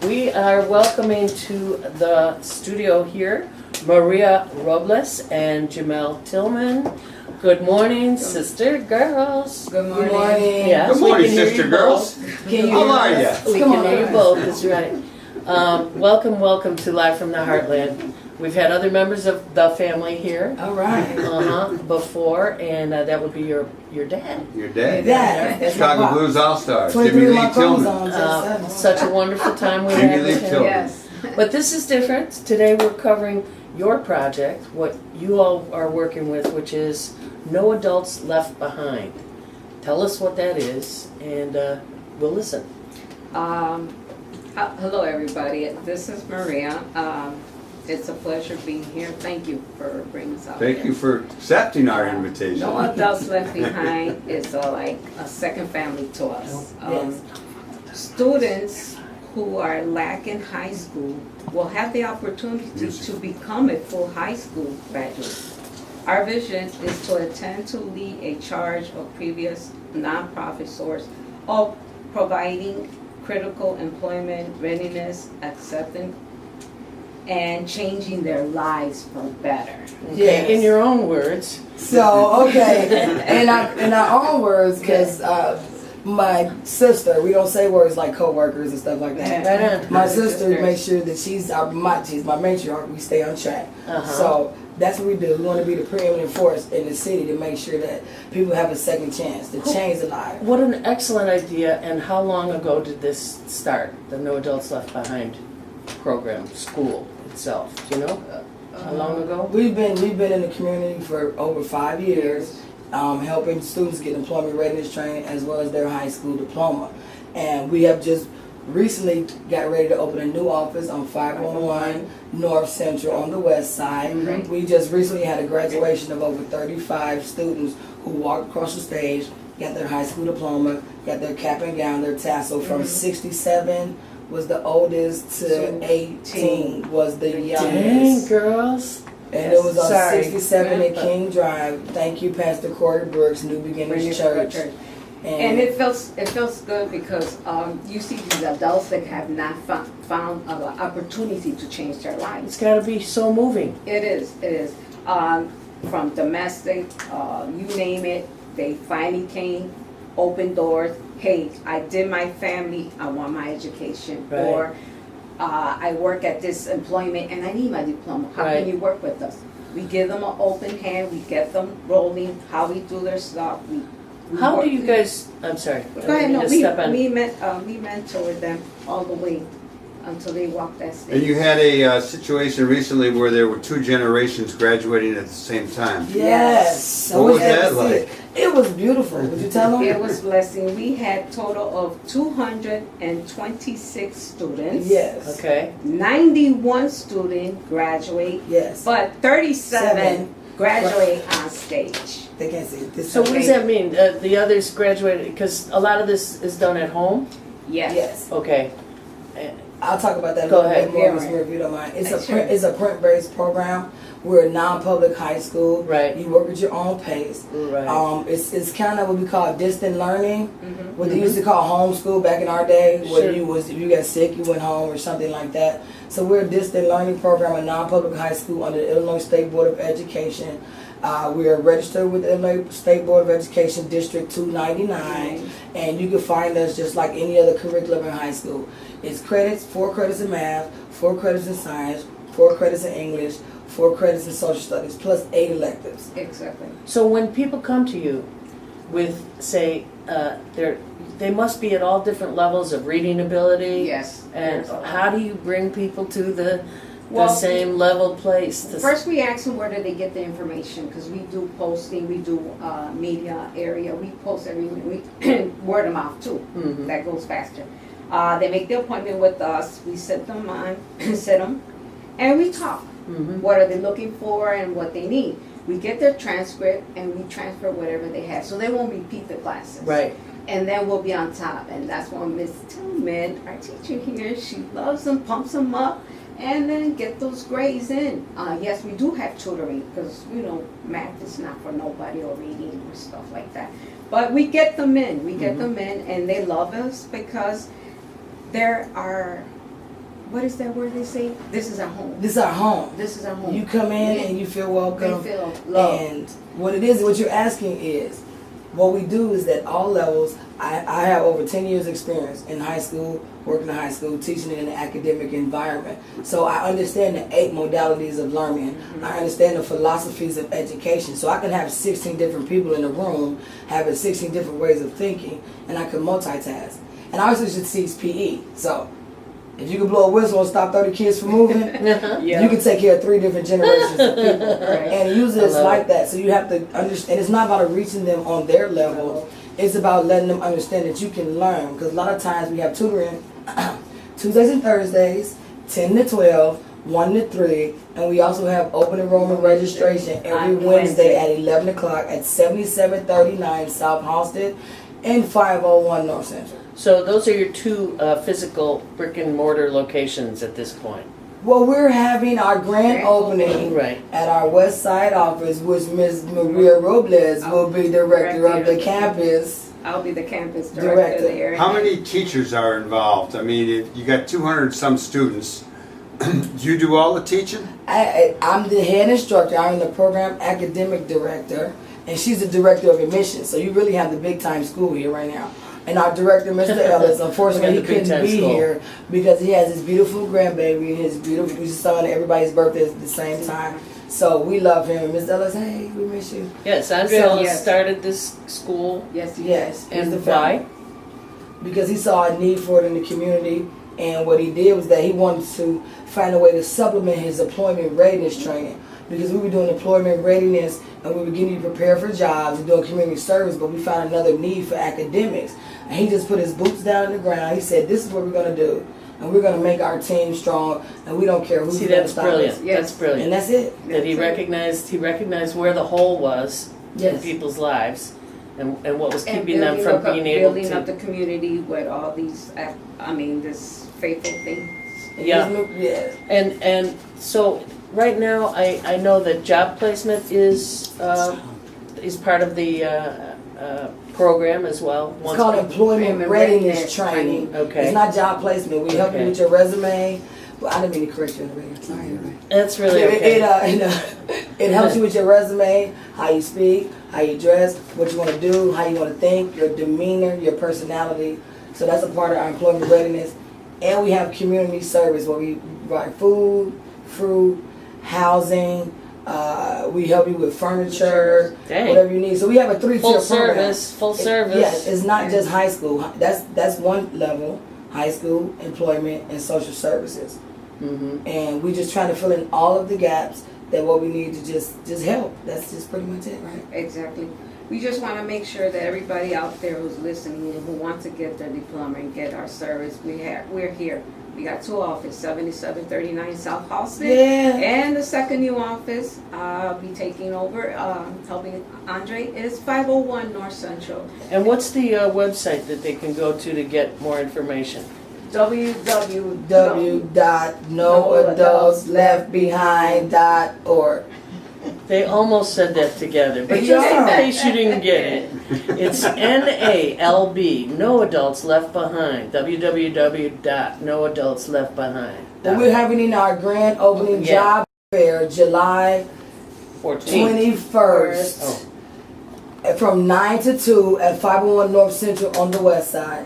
We are welcoming to the studio here Maria Robles and Gimmel Tillman. Good morning, sister girls. Good morning. Yes, Good morning, we can hear sister you girls. both. How are you? We can hear you both, that's right. Welcome to Live from the Heartland. We've had other members of the family here All right. before, and that would be your dad. Your dad? Dad. Chicago Blues All-Stars, 23 Jimmy of my Lee Tillman. chromosomes. Such a wonderful time we Jimmy had Lee with him. Tillman. Yes. But this is different. Today we're covering your project, what you all are working with, which is No Adults Left Behind. Tell us what that is, and we'll listen. Hello, everybody. This is Maria. It's a pleasure being here. Thank you for bringing us out. Thank you for accepting our invitation. No Adults Left Behind is like a second family to us. Yes. Students who are lacking high school will have the opportunity to become a full high school graduate. Our vision is to attempt to lead a charge of previous nonprofit source of providing critical employment readiness, acceptance, and changing their lives for better. Okay, Yes. in your own words. So, okay, in our own words, because my sister, we don't say words like co-workers and stuff like that. Right on. My sister makes sure that she's my matriarch, we stay on track. Uh-huh. So that's what we do. We want to be the preeminent force in the city to make sure that people have a second chance to change their life. What an excellent idea, and how long ago did this start, the No Adults Left Behind program, school itself? Do you know how long ago? We've been in the community for over 5 years, helping students get employment readiness training as well as their high school diploma. And we have just recently got ready to open a new office on 511 North Central on the west side. Mm-hmm. We just recently had a graduation of over 35 students who walked across the stage, got their high school diploma, got their cap and gown, their tassel from 67 was the oldest to 18 was the Dang, youngest. girls. And it was on Sorry. 67 at King Drive. Thank you, Pastor Corey Brooks, New Beginnings Church. And it feels good because you see these adults that have not found an opportunity to change their lives. It's got to be so moving. It is. From domestic, you name it, they finally came, open doors. Hey, I did my family, I want my education. Right. Or I work at this employment and I need my diploma. How Right. can you work with us? We give them an open hand, we get them rolling, how we do their stuff. We How work- do you guys, I'm sorry. Go ahead, no, Just we step on. mentored them all the way until they walked that stage. And you had a situation recently where there were 2 generations graduating at the same time. Yes. What was we had that to see like? it. It was beautiful. Would you tell them? It was blessing. We had total of 226 students. Yes. Okay. 91 students graduate, Yes. but 37 graduate on stage. They can't see it. This So what way. does that mean? The others graduated, because a lot of this is done at home? Yes. Yes. Okay. I'll talk about that a Go little ahead. bit more, Yeah, Ms. right. Moore, if you don't mind. It's a Sure. print-based program. We're a non-public high school. Right. You work at your own pace. Right. It's kind of what we call distant learning. Mhm. What they used to call homeschool back in our day, where Sure. if you got sick, you went home or something like that. So we're a distant learning program, a non-public high school under the Illinois State Board of Education. We are registered with the Illinois State Board of Education District 299, and you can find us just like any other curriculum in high school. It's credits, 4 credits in math, 4 credits in science, 4 credits in English, 4 credits in social studies, plus 8 electives. Exactly. So when people come to you with, say, they must be at all different levels of reading ability. Yes. And how do you bring people to the Well, same level place? First, we ask them where do they get the information, because we do posting, we do media area, we post everything, we word of mouth too. Mhm. That goes faster. They make the appointment with us, we sit them on, and we talk. Mhm. What are they looking for and what they need. We get their transcript and we transfer whatever they have, so they won't repeat the classes. Right. And then we'll be on top, and that's when Miss Tillman, our teacher here, she loves them, pumps them up, and then get those grades in. Yes, we do have tutoring, because math is not for nobody, or reading or stuff like that. But we get them in, and they love us because there are what is that word they say? This is our home. This is our home. This is our home. You come in and you feel welcome. We feel love. And what you're asking is, what we do is that all levels, I have over 10 years experience in high school, working in high school, teaching in an academic environment. So I understand the 8 modalities of learning. Mm-hmm. I understand the philosophies of education. So I can have 16 different people in a room having 16 different ways of thinking, and I can multitask. And I also should teach PE. So if you can blow a whistle and stop 30 kids from moving, Yeah. you can take care of 3 different generations of people. Right. And usually it's like that. So you have to understand, it's not about reaching them on their level. It's about letting them understand that you can learn. Because a lot of times we have tutoring Tuesdays and Thursdays, 10 to 12, 1 to 3. And we also have open enrollment registration every On Wednesday Wednesday. at 11 o'clock at 7739 South Halsted and 501 North Central. So those are your 2 physical brick and mortar locations at this point. Well, we're having our grand opening Right. at our West Side office, which Ms. Maria Robles will be director of the campus. I'll be the campus director there. How many teachers are involved? I mean, if you got 200 some students. Do you do all the teaching? I'm the head instructor. I'm the program academic director, and she's the director of admissions. So you really have the big time school here right now. And our director, Mr. Ellis, unfortunately he We got the big couldn't time be school. here because he has his beautiful grandbaby and his beautiful son. Everybody's birthday at the same time. So we love him. And Mr. Ellis, hey, we miss you. Yes, Andre So, Ellis yes. started this school. Yes, Yes, he's And the why? founder. Because he saw a need for it in the community, and what he did was that he wanted to find a way to supplement his employment readiness training. Because we were doing employment readiness and we were getting you prepared for jobs and doing community service, but we found another need for academics. And he just put his boots down on the ground. He said, "This is what we're going to do, and we're going to make our team strong, and we don't care who's See, going to that's stop brilliant. us." Yes. That's brilliant. And that's it. That he recognized where the hole was in Yes. people's lives, and what was And keeping them from being able building up to. the community with all these, this faithful thing. Yeah. Yeah. And so right now, I know that job placement is part of the program as well. It's called employment readiness training. Okay. It's not job placement. We help you Okay. with your resume. Well, I didn't mean to correct you on the radio. Sorry. That's really It, okay. it helps you with your resume, how you speak, how you dress, what you want to do, how you want to think, your demeanor, your personality. So that's a part of our employment readiness. And we have community service where we provide food, fruit, housing. We help you with furniture, Dang. whatever you need. So we have a 3-tier Full program. service, full service. Yes, it's not just high school. That's one level: high school, employment, and social services. Mm-hmm. And we just trying to fill in all of the gaps that what we need to just help. That's just pretty much it, right? Exactly. We just want to make sure that everybody out there who's listening and who wants to get their diploma and get our service, we're here. We got 2 offices, 7739 South Halsted. Yeah. And the second new office I'll be taking over, helping Andre, is 501 North Central. And what's the website that they can go to get more information? www.noadultsleftbehind.org. They almost said that together, but They just in are. case you didn't get it, it's NALB, No Adults Left Behind. www.noadultsleftbehind. And we're having our grand opening Yeah. job fair July 14th. 21st. Oh, From 9 to 2 at 501 North Central on the west side.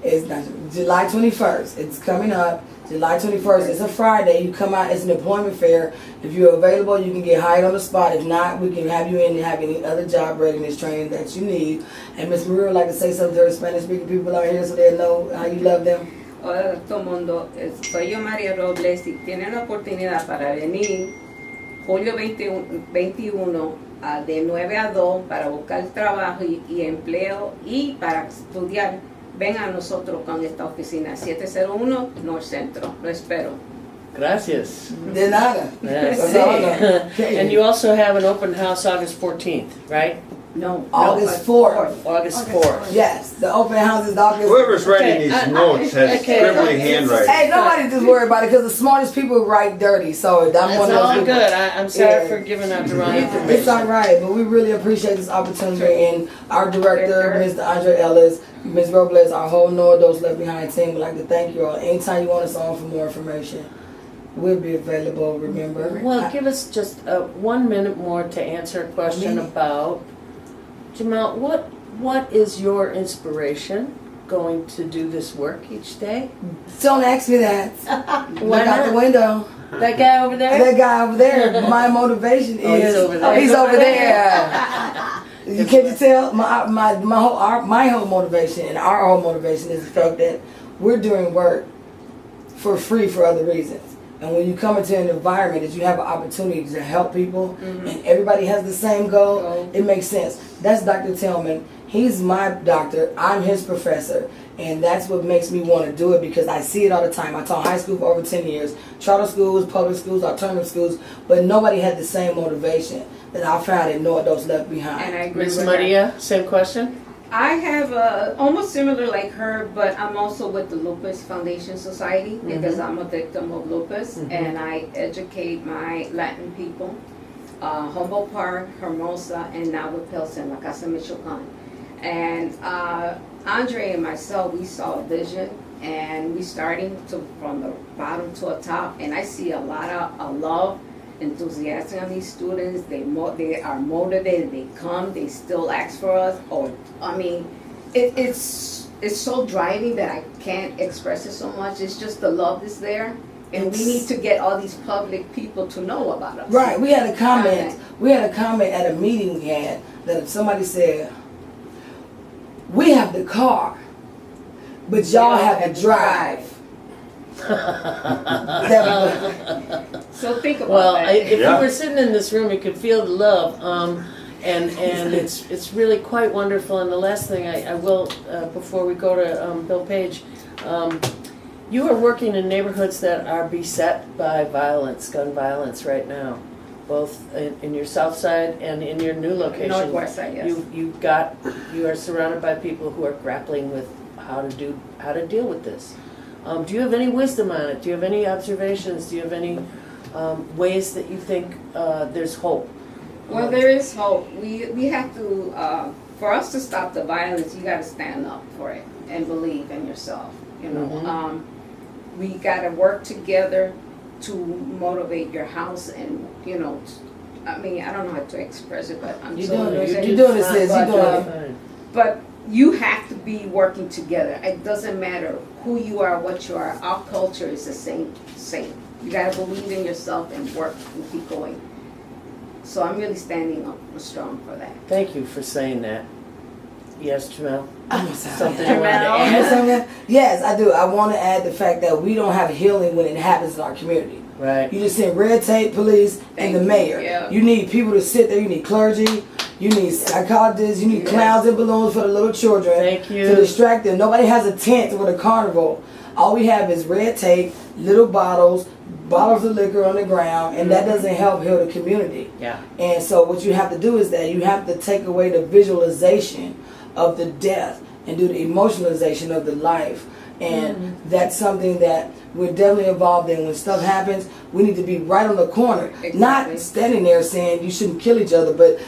It's not, July 21st. It's coming up. July 21st. It's a Friday. You come out. It's an employment fair. If you're available, you can get hired on the spot. If not, we can have you in and have any other job readiness training that you need. And Ms. Maria would like to say something to her Spanish-speaking people out here so they know how you love them. Hola a todo mundo, soy yo María Robles y tienen la oportunidad para venir julio 21 de 9 a 2 para buscar trabajo y empleo y para estudiar. Ven a nosotros con esta oficina 701 North Centro. Lo espero. gracias. De nada. Yes. That's all I know. And you also have an open house August 14th, right? No. August 4th. August 4th. Yes, the open house is August. Whoever's writing Okay, these notes has okay. scribbly handwriting. Hey, nobody just worry about it because the smartest people write dirty. So I'm That's one of those all people. good. I'm sorry Yeah. for giving out the wrong It's information. all right, but we really appreciate this opportunity. And our director, Mr. Andre Ellis, Ms. Robles, our whole No Adults Left Behind team would like to thank you all. Anytime you want us on for more information, we'll be available. Remember. Well, give us just 1 minute more to answer a question minute? about Gimmel. What is your inspiration going to do this work each day? Don't ask me that. Why Look out the not? window. That guy over there? That guy over there. My motivation is. Oh, he's over there. He's over there. You can't tell my whole motivation and our whole motivation is the fact that we're doing work for free for other reasons. And when you come into an environment that you have an opportunity to help people and everybody has the same goal, it makes sense. That's Dr. Tillman. He's my doctor. I'm his professor. And that's what makes me want to do it because I see it all the time. I taught high school for over 10 years. Charter schools, public schools, alternative schools. But nobody had the same motivation that I found in No Adults Left Behind. And I agree Miss with Maria, same question? I have almost similar like her, but I'm also with the Lupus Foundation Society because I'm a victim of lupus and I educate my Latin people, Humboldt Park, Hermosa, and now with Pilsen, La Casa Michoacan. And Andre and myself, we saw a vision and we starting to from the bottom to the top, and I see a lot of love, enthusiasm on these students. They are motivated. They come. They still ask for us. Or I mean, it's so driving that I can't express it so much. It's just the love is there, and we need to get all these public people to know about us. Right. We had a comment. We had a comment at a meeting we had that if somebody said, "We have the car, but y'all have the drive." So think about Well, that. if Yeah. you were sitting in this room, you could feel the love, and it's really quite wonderful. And the last thing I will, before we go to Bill Page, you are working in neighborhoods that are beset by violence, gun violence right now, both in your south side and in your new location. Northwest side, yes. You are surrounded by people who are grappling with how to deal with this. Do you have any wisdom on it? Do you have any observations? Do you have any ways that you think there's hope? Well, there is hope. We have to, for us to stop the violence, you got to stand up for it and believe in yourself. You know, we got to work together to motivate your house, and you know, I mean, I don't know how to express it, but You're doing it, sis. You're doing it. But you have to be working together. It doesn't matter who you are, what you are. Our culture is the same. You gotta believe in yourself and work and keep going. So I'm really standing up strong for that. Thank you for saying that. Yes, Gimmel? I'm sorry. Something you wanted to add? Yes, I do. I want to add the fact that we don't have healing when it happens in our community. Right. You just send red tape, police, and the mayor. Yeah. You need people to sit there. You need clergy. You need psychologists. You need clowns and balloons for the little children. Thank you. To distract them. Nobody has a tent with a carnival. All we have is red tape, little bottles of liquor on the ground, and that doesn't help heal the community. Yeah. And so what you have to do is that you have to take away the visualization of the death and do the emotionalization of the life. And that's something that we're definitely involved in. When stuff happens, we need to be right on the corner. Exactly. Not standing there saying you shouldn't kill each other, but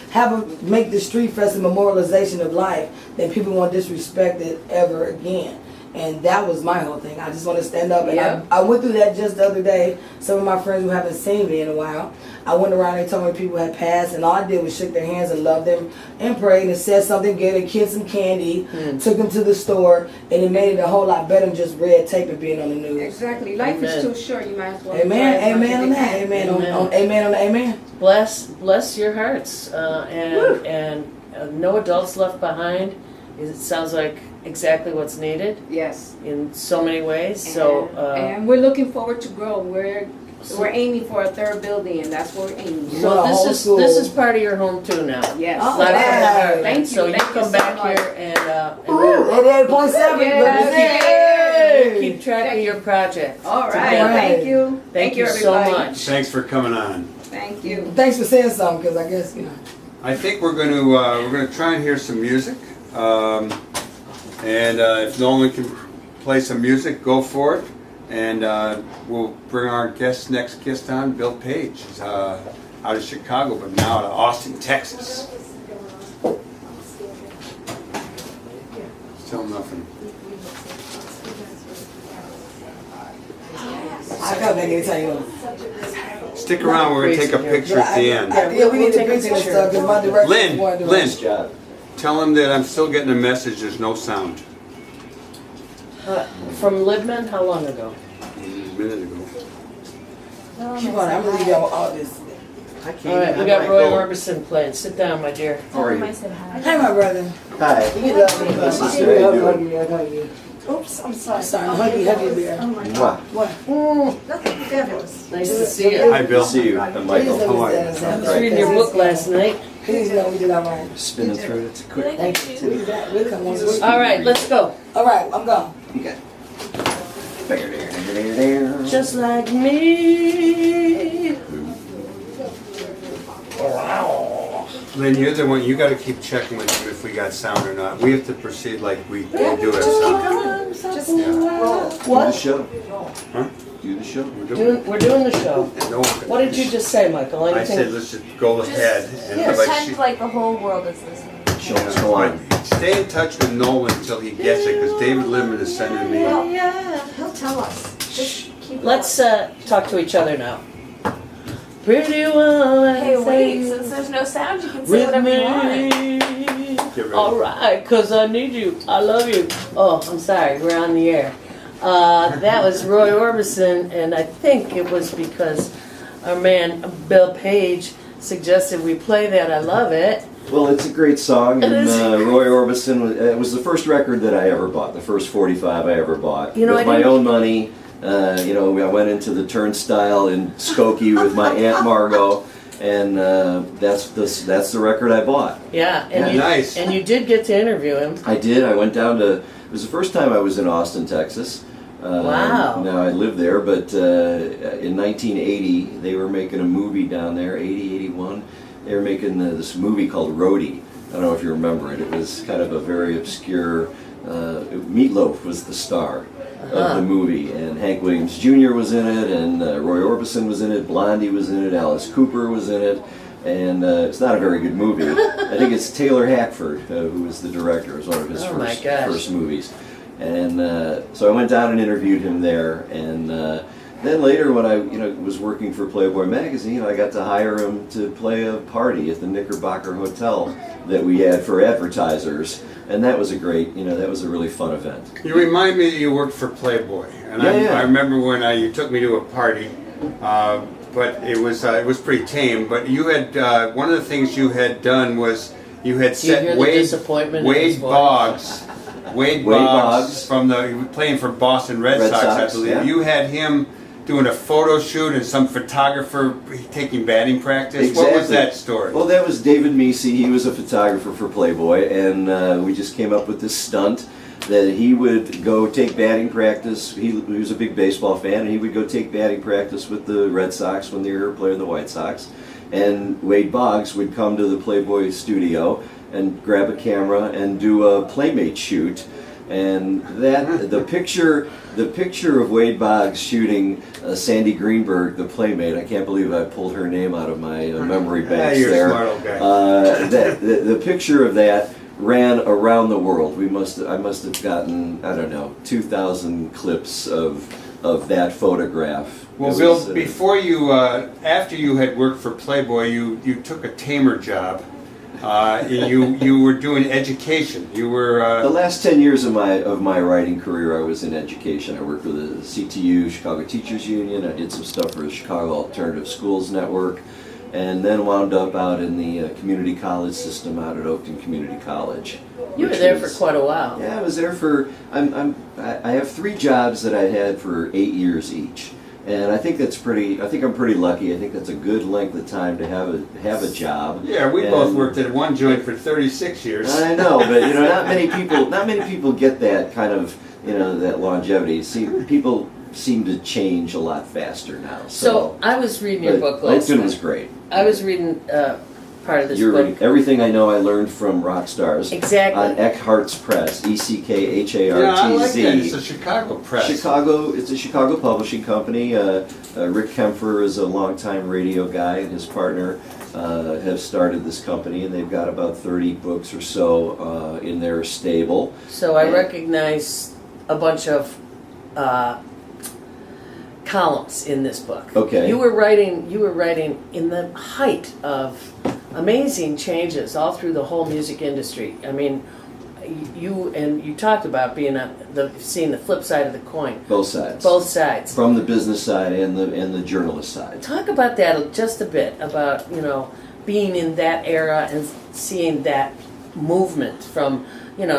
make the street fest a memorialization of life that people won't disrespect it ever again. And that was my whole thing. I just want to stand up. And Yeah. I went through that just the other day. Some of my friends who haven't seen me in a while, I went around and told me people had passed, and all I did was shook their hands and loved them and prayed and said something, gave their kids some candy, took them to the store, and it made it a whole lot better than just red tape and being on the news. Exactly. Life Amen. is too short. You might as well. Amen. enjoy it as much Amen as on you that. can. Amen. Amen. Amen on the amen. Bless your hearts. And no adults left behind. It sounds like exactly what's needed Yes. in so many ways. So And we're looking forward to grow. We're aiming for a third building, and that's what we're aiming for. Well, so the whole this school- is part of your home too now. Yes. Oh, Live from the yeah. heart. Thank you. So you Thank you come so back much. here and Ooh, 88.7. Yes. we'll keep track of your project. All right. together. Thank you. Thank you so everybody. much. Thanks for coming on. Thank you. Thanks for saying something, because I guess, I think we're gonna try and hear some music, and if Nolan can play some music, go for it. And we'll bring our next guest on, Bill Page. He's out of Chicago, but now out of Austin, Texas. Still nothing. I come back anytime. Stick around. We're gonna take a picture at the end. Yeah, we need to picture and stuff because my director Lynn, Lynn. tell him that I'm still getting a message. There's no sound. From Libman, how long ago? A minute ago. Keep on, I'm gonna leave y'all all this. All right, we got Roy Orbison playing. Sit down, my dear. How are you? Hey, my brother. Hi. You love me, but Sister, how you doing? I hug you. Oops, I'm sorry. Sorry, hug you, bear. Oh my God. Mwah. What? Nothing fabulous. Nice to see you. Hi, Bill. Good to see you. I'm Michael. Please How are you? understand I us. was reading your book last night. Please know we did all right. Spinning through it. It's a quick. Thank you. We'll come once a week. All right, let's go. All right, I'm gone. Okay. Just like me. Lynn, you're the one. You got to keep checking with him if we got sound or not. We have to proceed like we do ourselves. Just Yeah. roll. Do the What? show. Huh? Do the show. We're doing the show. No, What did you just say, Michael? I Anything? said let's just go ahead and Pretend like the whole world is listening. Show us go on. Stay in touch with Nolan until he gets it, because David Libman is sending me. Well, he'll tell us. Just keep Let's talk to each other now. Pretty woman. Hey, wait, since there's no sound, you can say With whatever you want. me. Get ready. All right, cause I need you. I love you. Oh, I'm sorry. We're on the air. That was Roy Orbison, and I think it was because our man Bill Page suggested we play that. I love it. Well, it's a great song, It and is. Roy Orbison it was the first record that I ever bought, the first 45 I ever bought. You know, with I my didn't- own money. I went into the turnstile in Skokie with my Aunt Margot, and that's the record I bought. Yeah, and Yeah, you nice. and you did get to interview him. I did. I went down to. It was the first time I was in Austin, Texas. Wow. Now I live there, but in 1980 they were making a movie down there. 80, 81. They were making this movie called Roadie. I don't know if you remember it. It was kind of a very obscure. Meatloaf was the star of the movie, and Hank Williams Jr. was in it, and Roy Orbison was in it. Blondie was in it. Alice Cooper was in it. And it's not a very good movie. I think it's Taylor Hackford who was the director. It was one of his Oh my gosh. first movies. And so I went down and interviewed him there. And then later, when I was working for Playboy magazine, I got to hire him to play a party at the Knickerbocker Hotel that we had for advertisers. And that was a great, that was a really fun event. You remind me that you worked for Playboy, and Yeah. I remember when you took me to a party, but it was pretty tame. But you had one of the things you had done was you had Do you hear set the disappointment in his voice? Wade Boggs Boggs he was playing for Boston Red Sox, I believe. yeah. You had him doing a photo shoot and some photographer taking batting practice. What was Exactly. that story? Well, that was David Meese. He was a photographer for Playboy, and we just came up with this stunt that he would go take batting practice. He was a big baseball fan, and he would go take batting practice with the Red Sox when they were playing the White Sox. And Wade Boggs would come to the Playboy studio and grab a camera and do a Playmate shoot. And the picture of Wade Boggs shooting Sandy Greenberg, the Playmate. I can't believe I pulled her name out of my memory banks you're there. a smart old guy. The picture of that ran around the world. I must have gotten 2,000 clips of that photograph. Well, It Bill, was, before you, after you had worked for Playboy, you took a tamer job. You were doing education. You were. the last 10 years of my writing career, I was in education. I worked for the CTU, Chicago Teachers Union. I did some stuff for the Chicago Alternative Schools Network, and then wound up out in the community college system out at Oakton Community College. You were which there was- for quite a while. Yeah, I was there for. I have 3 jobs that I had for 8 years each, and I think that's pretty. I think I'm pretty lucky. I think that's a good length of time to have a job. Yeah, we And- both worked at one joint for 36 years. I know, but not many people get that kind of that longevity. See, people seem to change a lot faster now. So I was reading your but book last Oakton night. was great. I was reading part of this You're book. right. Everything I know I learned from rock stars. Exactly. On Eckhart's Press, ECKHARTZ. Yeah, I like that. It's a Chicago press. Chicago, it's a Chicago publishing company. Rick Kempfer is a longtime radio guy, and his partner have started this company, and they've got about 30 books or so in their stable. So I And- recognize a bunch of columns in this book. Okay. You were writing in the height of amazing changes all through the whole music industry. I mean, you talked about seeing the flip side of the coin. Both sides. Both sides. From the business side and the journalist side. Talk about that just a bit, about, being in that era and seeing that movement from,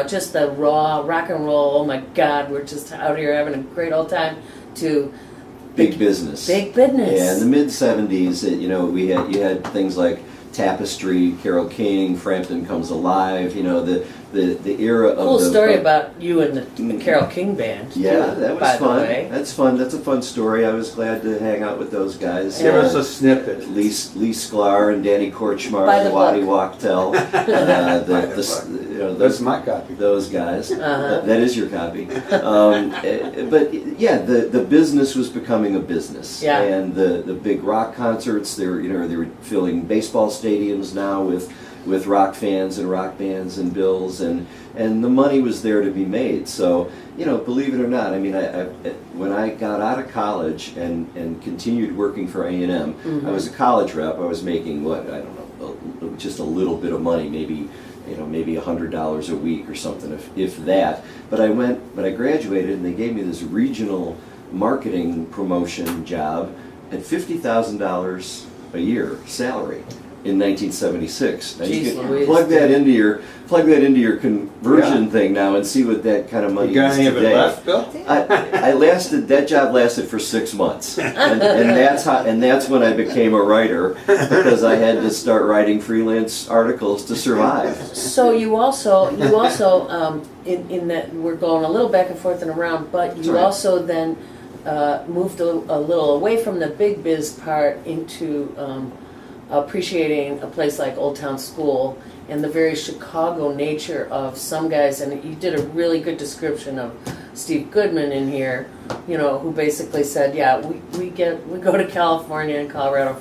just the raw rock and roll, oh my God, we're just out here having a great old time, to Big business. big business. Yeah, in the mid '70s, you had things like Tapestry, Carole King, Frampton Comes Alive. The era of Cool the story about you and the Carole King band. Yeah, too, that was by the fun. way. That's fun. That's a fun story. I was glad to hang out with those guys. Give us a snippet. Lee Sklar and Danny Kortchmar, By the Waddy book. Wachtel, That's my copy. those guys. Uh-huh. That is your copy. But yeah, the business was becoming a business. Yeah. And the big rock concerts, they were filling baseball stadiums now with rock fans and rock bands and bills, and the money was there to be made. So, believe it or not, I mean, when I got out of college and continued working for A&M, Mm-hmm. I was a college rep. I was making just a little bit of money, maybe $100 a week or something, if that. But I graduated, and they gave me this regional marketing promotion job at $50,000 a year salary in 1976. Now you Jeez can Louise. plug that into your conversion thing now and see what that kind of money You got is any of it today. left, Bill? That job lasted for 6 months, and that's when I became a writer, because I had to start writing freelance articles to survive. So you also in that, we're going a little back and forth and around, but you right. also then moved a little away from the big biz part into appreciating a place like Old Town School and the very Chicago nature of some guys. And you did a really good description of Steve Goodman in here, who basically said, yeah, we go to California and Colorado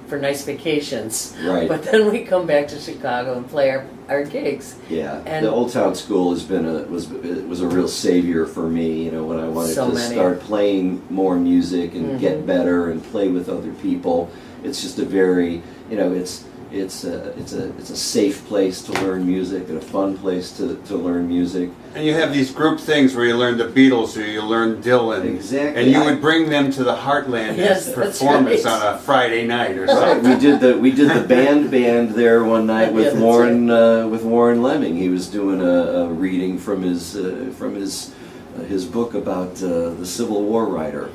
for nice vacations, Right. but then we come back to Chicago and play our gigs. Yeah, And- the Old Town School was a real savior for me. When I wanted So to many. start playing more music and Mhm. get better and play with other people. It's just a very it's a safe place to learn music and a fun place to learn music. And you have these group things where you learn the Beatles or you learn Dylan. Exactly. And you would bring them to the Heartland Yes, as that's performance right. on a Friday night or Right, something. we did the band there one night Yeah, with that's Warren Lemming. He was doing a reading from his book about the Civil War writer.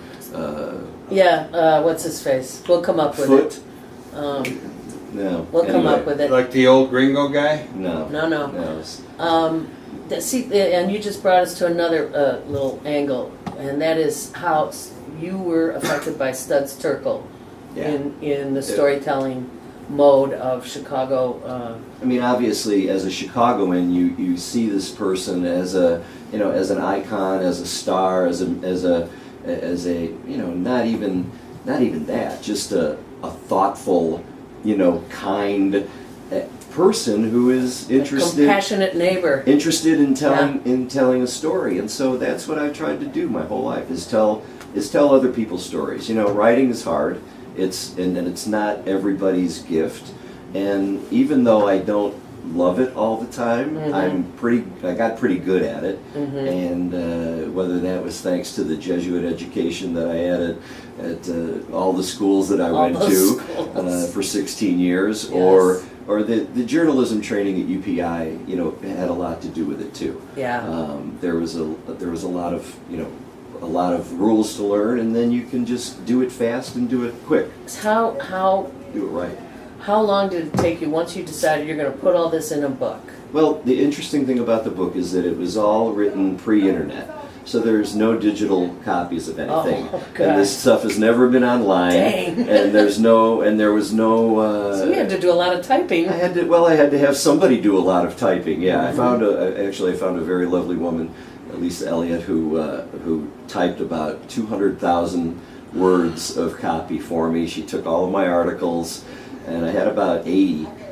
What's his face? We'll come up with Foot. it. No. We'll come up with it. Like the old gringo guy? No. No. it's- And you just brought us to another little angle, and that is how you were affected by Studs Terkel Yeah. in the storytelling mode of Chicago. I mean, obviously, as a Chicagoan, you see this person as as an icon, as a star, as a not even that, just a thoughtful, kind person who is interested Compassionate neighbor. in telling a story. And so that's what I've tried to do my whole life, is tell other people's stories. Writing is hard. It's not everybody's gift. And even though I don't love it all the time, Mhm. I got pretty good at it. Mhm. And whether that was thanks to the Jesuit education that I had at all the schools that I All went those to schools. for 16 years, Yes. or the journalism training at UPI, had a lot to do with it too. Yeah. There was a lot of rules to learn, and then you can just do it fast and do it quick, How do it right. How long did it take you once you decided you're going to put all this in a book? Well, the interesting thing about the book is that it was all written pre-internet. so there's no digital copies of anything. Oh, And this gosh. stuff has never been online. Dang. And there was no. So you had to do a lot of typing. I had to have somebody do a lot of typing. Yeah, I found a very lovely woman, Lisa Elliott, who typed about 200,000 words of copy for me. She took all of my articles, and I had about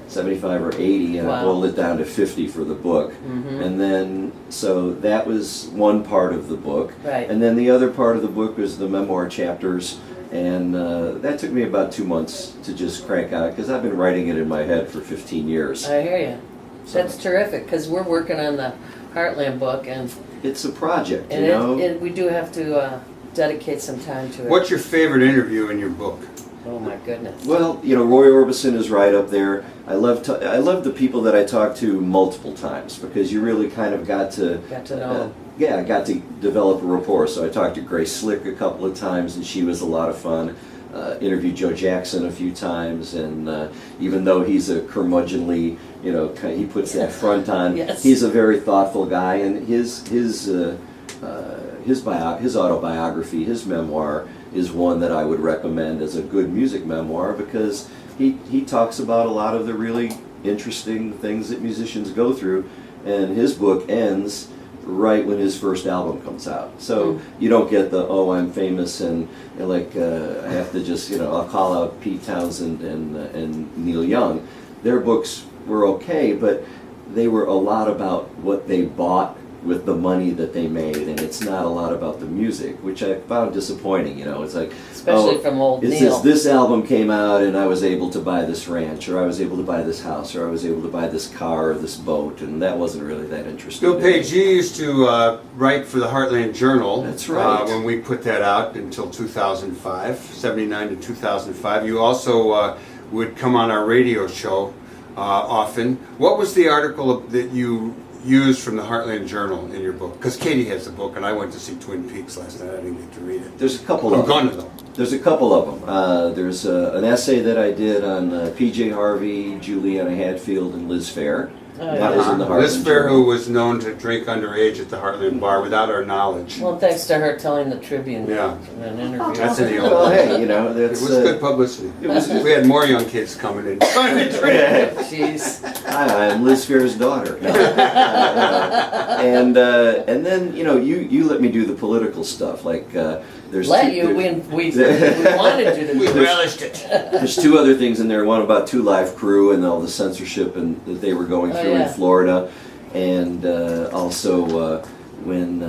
75 or 80, and I Wow. boiled it down to 50 for the book. And then, so that was one part of the book. Right. And then the other part of the book was the memoir chapters, and that took me about 2 months to just crank out, because I've been writing it in my head for 15 years. I hear you. That's terrific, because we're working on the Heartland book, and It's a project, you and know? we do have to dedicate some time to it. What's your favorite interview in your book? Oh my goodness. Well, you know, Roy Orbison is right up there. I love the people that I talk to multiple times, because you really kind of got to know. I got to develop a rapport. So I talked to Grace Slick a couple of times, and she was a lot of fun. Interviewed Joe Jackson a few times, and even though he's a curmudgeonly, you know, he puts that front on. Yes. He's a very thoughtful guy, and his autobiography, his memoir, is one that I would recommend as a good music memoir, because he talks about a lot of the really interesting things that musicians go through, and his book ends right when his first album comes out. So you don't get the, oh, I'm famous and like I have to just, you know, I'll call out Pete Townsend and Neil Young. Their books were okay, but they were a lot about what they bought with the money that they made, and it's not a lot about the music, which I found disappointing. You know, it's like, Especially from old it's Neil. this album came out and I was able to buy this ranch, or I was able to buy this house, or I was able to buy this car or this boat, and that wasn't really that interesting. Bill to me. Page, you used to write for the Heartland Journal. That's right. When we put that out until 2005, 79 to 2005. You also would come on our radio show often. What was the article that you used from the Heartland Journal in your book? Because Katie has the book, and I went to see Twin Peaks last night. I didn't get to read it. There's a couple I'm of them. gonna though. There's a couple of them. There's an essay that I did on P.J. Harvey, Juliana Hadfield, and Liz Fair. That was in the Heartland Liz Fair, Journal. who was known to drink underage at the Heartland Bar without our knowledge. Well, thanks to her telling the Tribune Yeah. in an interview. That's in the old. Well, hey, you know, It that's was good publicity. We had more young kids coming in. Jeez. Hi, I'm Liz Fair's daughter. No. And then, you know, you let me do the political stuff. Like there's Let two, you, there's, we wanted you to We do it. relished it. there's two other things in there. One about Two Live Crew and all the censorship and that they were going Oh, through yeah. in Florida, and also when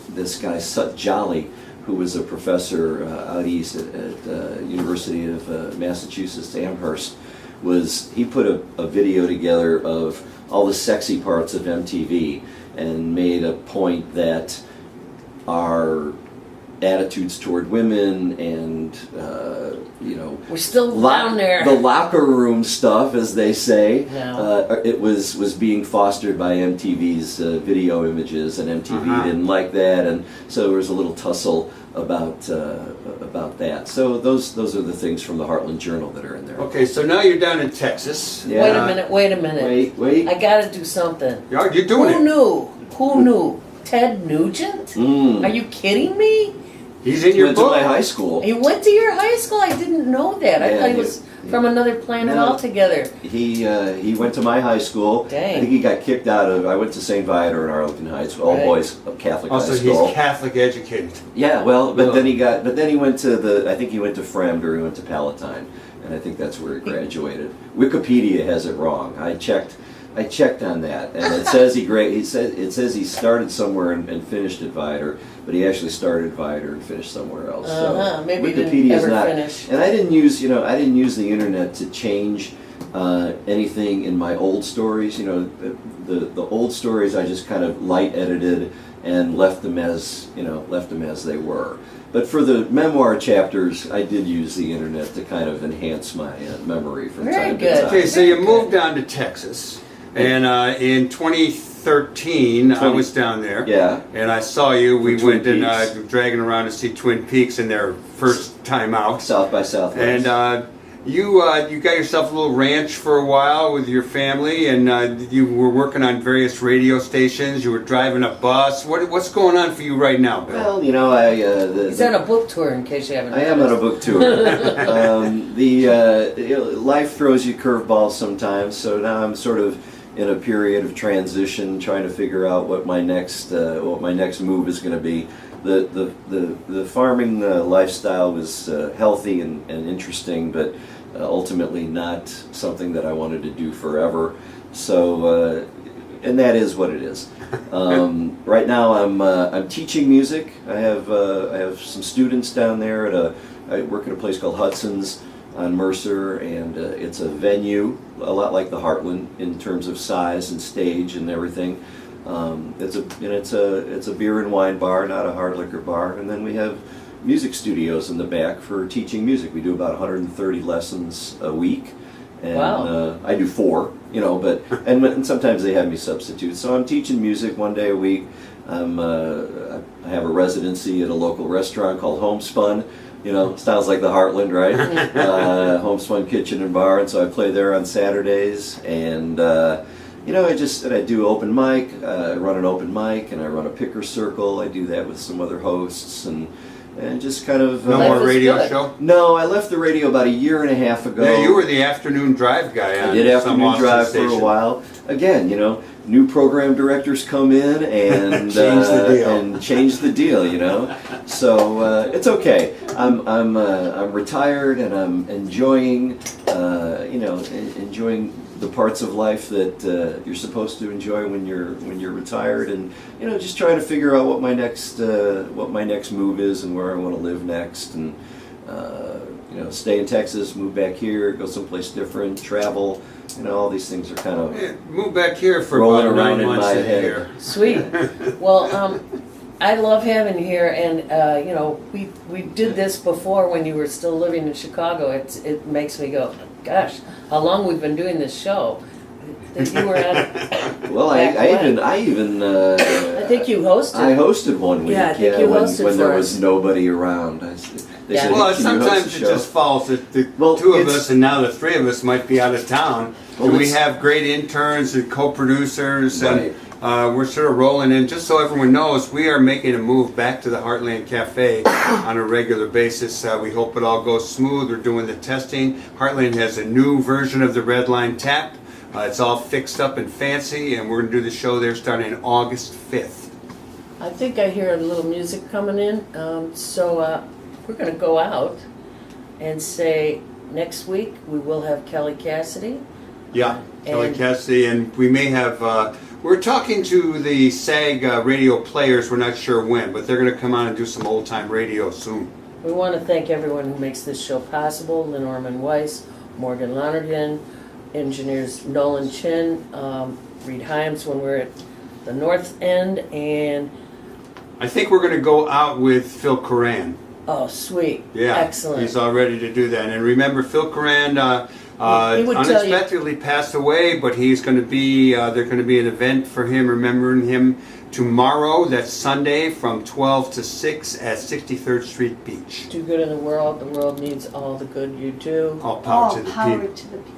this guy Sut Jolly, who was a professor out east at University of Massachusetts Amherst, he put a video together of all the sexy parts of MTV and made a point that our attitudes toward women and you know, We're still down there. the locker room stuff, as they say, No. it was being fostered by MTV's video images, and MTV Uh-huh. didn't like that, and so there was a little tussle about that. So those are the things from the Heartland Journal that are in there. Okay, so now you're down in Texas. Yeah. Wait a minute. Wait. I gotta do something. You're doing Who it. knew? Who knew? Ted Nugent? Mm. Are you kidding me? He's in your Went to book. my high school. He went to your high school? I didn't know that. I Yeah, thought he he- was from another planet No. altogether. He went to my high school. Dang. I think he got kicked out of. I went to St. Viator in Arlington Heights, all Right. boys Catholic Also, high school. he's Catholic educated. Yeah, well, but Yeah. then he went to I think he went to Fremd, or he went to Palatine, and I think that's where he graduated. Wikipedia has it wrong. I checked on that, and it says it says he started somewhere and finished at Viator, but he actually started at Viator and finished somewhere else. Uh-huh. So Maybe he didn't Wikipedia's ever not. finish. And I didn't use the internet to change anything in my old stories. You know, the old stories I just kind of light edited and left them as they were. But for the memoir chapters, I did use the internet to kind of enhance my memory from Very time good. to time. Okay, so you moved down to Texas, and in 2013, I was down there. Yeah. And I saw you. We For Twin went and Peaks. dragging around to see Twin Peaks in their first time out. South by Southwest. And You got yourself a little ranch for a while with your family, and you were working on various radio stations. You were driving a bus. What's going on for you right now, Bill? Well, He's on a book tour, in case you haven't I am on a book tour. Life throws you curveballs sometimes, so now I'm sort of in a period of transition, trying to figure out what my next move is going to be. The farming lifestyle was healthy and interesting, but ultimately not something that I wanted to do forever. So, and that is what it is. Right now, I'm teaching music. I have some students down there I work at a place called Hudson's on Mercer, and it's a venue a lot like the Heartland in terms of size and stage and everything. It's a beer and wine bar, not a hard liquor bar, and then we have music studios in the back for teaching music. We do about 130 lessons a week, and wow. I do 4, but and sometimes they have me substitute. So I'm teaching music one day a week. I have a residency at a local restaurant called Homespun. Sounds like the Heartland, right? Homespun Kitchen and Bar, and so I play there on Saturdays, and I do open mic. I run an open mic, and I run a picker circle. I do that with some other hosts, and just kind of... No more radio show? No, I left the radio about 1.5 years ago. Yeah, you were the afternoon drive guy on I did some afternoon Austin drive station. for a while. Again, new program directors come in and change the deal. So it's okay. I'm retired, and I'm enjoying enjoying the parts of life that you're supposed to enjoy when you're retired, and just trying to figure out what my next move is and where I want to live next, and stay in Texas, move back here, go someplace different, travel. All these things are kind of move back here for rolling about around 9 in months my a head. year. Sweet. Well, I love having you here, and we did this before when you were still living in Chicago. It makes me go, gosh, how long we've been doing this show. That you were at. Well, I think you hosted. I hosted one week. Yeah, I think you hosted when there for was us. nobody around. They said, Well, "Hey, can you host sometimes the it show?" just falls that the Well, 2 of it's- us and now the 3 of us might be out of town. Well, And we it's- have great interns and co-producers, Right. and we're sort of rolling in. Just so everyone knows, we are making a move back to the Heartland Cafe on a regular basis. We hope it all goes smooth. We're doing the testing. Heartland has a new version of the Red Line Tap. It's all fixed up and fancy, and we're going to do the show there starting August 5th. I think I hear a little music coming in, so we're going to go out and say next week we will have Kelly Cassidy. Yeah, Kelly And- Cassidy, and we may have, we're talking to the SAG radio players, we're not sure when, but they're going to come on and do some old-time radio soon. We want to thank everyone who makes this show possible. Lenormand Weiss, Morgan Lonergan, engineers Nolan Chin, Reed Himes when we're at the North End, and I think we're going to go out with Phil Coran. oh, sweet. Yeah, Excellent. he's all ready to do that. And remember, Phil Coran He would tell you- unexpectedly passed away, but he's going to be, there's going to be an event for him, remembering him tomorrow. That's Sunday from 12 to 6 at 63rd Street Beach. Do good in the world. The world needs all the good you do. All power All to the power people. to the people.